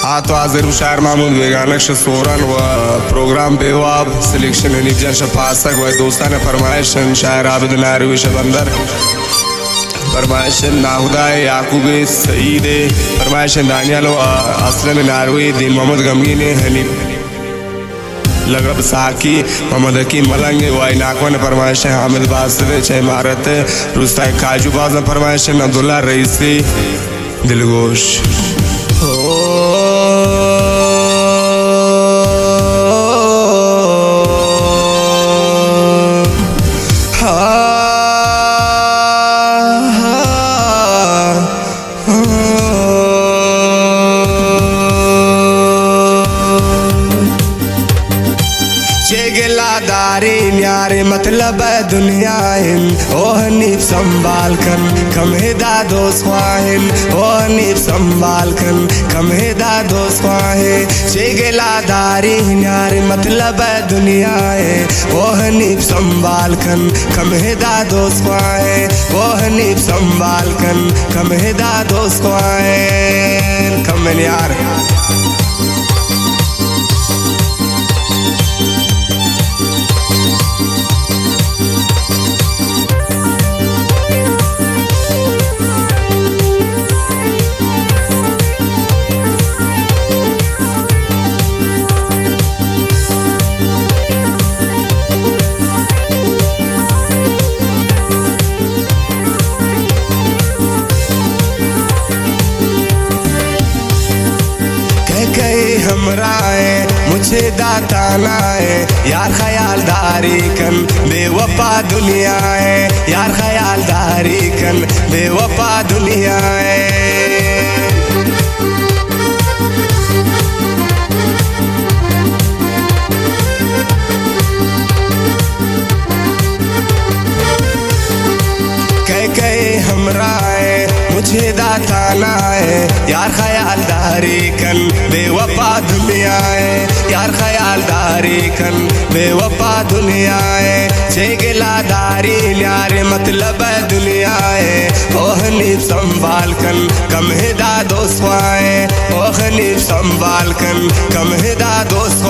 तो हाजिर शायर महमूद बेगानक्श सोरन व प्रोग्राम बेवाब सिलेक्शन निजन शफासक व दोस्तान फरमाइशन शायर आबिद नारवी शबंदर फरमाइशन नाहुदाए याकूब सईद फरमाइशन दानियाल असलम नारवी दिन मोहम्मद गमगीन हनीफ लगब साकी मोहम्मद हकीम मलंग वाई नाकवन फरमाइश हामिद बासिर छह इमारत रुस्ता काजूबाज फरमाइश अब्दुल्ला रईसी दिलगोश न्यारे मतलब दुनिया ओ हनीफ संभाल कर कमेदा दोस्त ख्वाहिन ओ हनीफ संभाल कर कमेदा दोस्त ख्वाहे चेगला दारी न्यारे मतलब दुनिया ओ हनीफ संभाल कर कमेदा दोस्त ख्वाहे ओ हनीफ संभाल कर कमेदा दोस्त ख्वाहे कमेन यार हमराए मुझे दाताना है यार ख्यालदारी कन बेवफा दुनिया है यार ख्यालदारी कन बेवफा दुनिया है हमराए मुझे दाताना है यार ख्यालदारी कन बेवफा दुनिया है यार ख्यालदारी कन बेवफा दुनिया है चेगलादारी न्यारे मतलब दुनिया है ओ हनीफ संभाल कन कम हिदा दोस्त ओ हनीफ संभाल कन कम हिदा दोस्त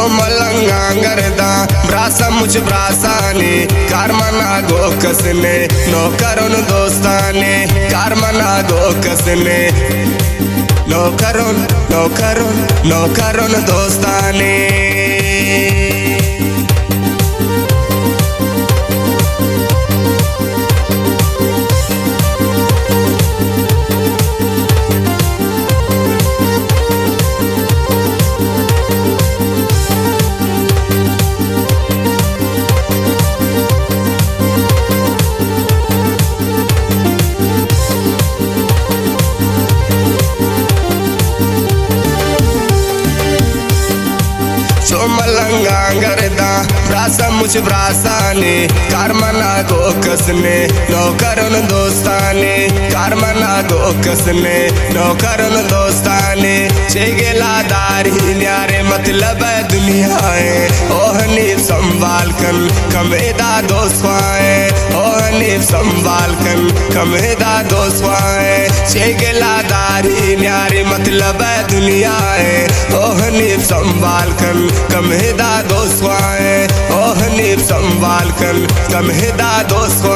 मलंगांगरदा ब्रासा मुझ ब्रासाने कारमना गो कसने नो करुन दोस्ताने कारमना गो कसने नो करुन दोस्ताने मलंगांगरदा ब्रासा मुझ ब्रासाने कारमना गो कसने नो करुन दोस्ताने कारमना गो कसने नो करुन दोस्ताने चेगलादारी न्यारे मतलब दुनिया है ओ हनीफ संभाल कर कमेदा दोस्त ओ हनीफ संभाल कर कमेदा दोस्त चेगलादारी न्यारे मतलब दुनिया है ओ हनीफ संभाल कर कमेदा दोस्त ओ हनीफ संभाल कर कमेदा दोस्त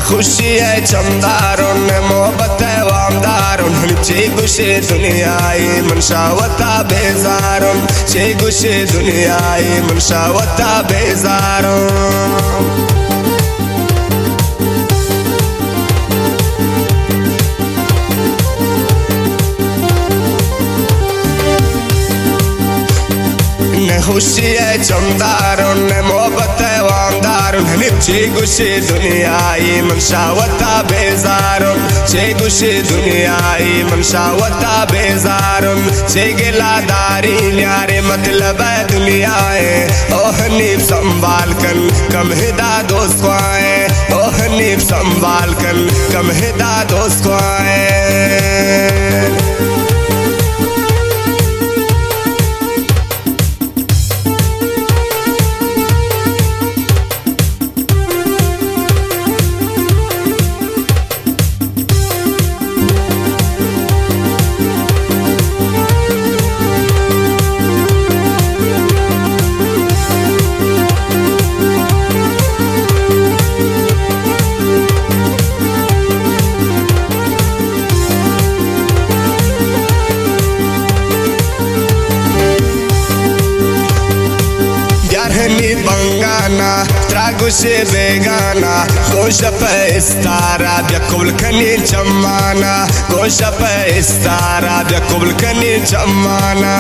खुशी है चमदारों ने मोहब्बत है वामदारों चे गुशे दुनियाई मनशावता बेजारों चे गुशे दुनियाई मनशावता बेजारों खुशी है चमदारों ने मोहब्बत है वामदारों चे गुशे दुनियाई मनशावता बेजारों चे गुशे दुनियाई मनशावता बेजारों चे गिलादारी न्यारे मतलब है दुनियाए ओह नीब संभाल कर कम हिदा दोस्त को आए ओह नीब संभाल कर कम हिदा दोस्त को आए Ni bangana tragushe begana gosha pa istara bya kubul kani chamana gosha pa istara bya kubul kani chamana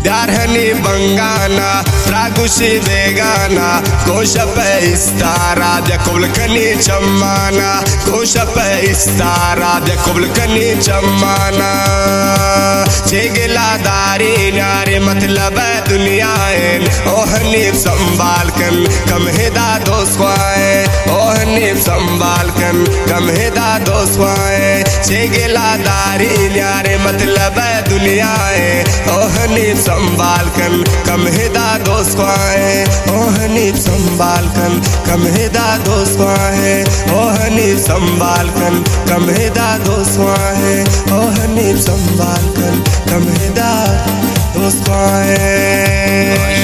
Darhani bangana tragushi vegana kosha pe istara bya kubul kani chamana kosha pe istara bya kubul kani chamana chegila dari nare matlab hai duniyaen oh neeb sambhal kan kam hida dost ko aaye oh neeb sambhal kan kam hida dost ko aaye chegila dari nare matlab hai duniyaen oh neeb संभाल कर कम हिदा दोस्त को आए ओह नीब संभाल कर कम हिदा दोस्त को आए ओह नीब संभाल कर कम हिदा दोस्त को आए ओह नीब संभाल कर कम हिदा दोस्त को आए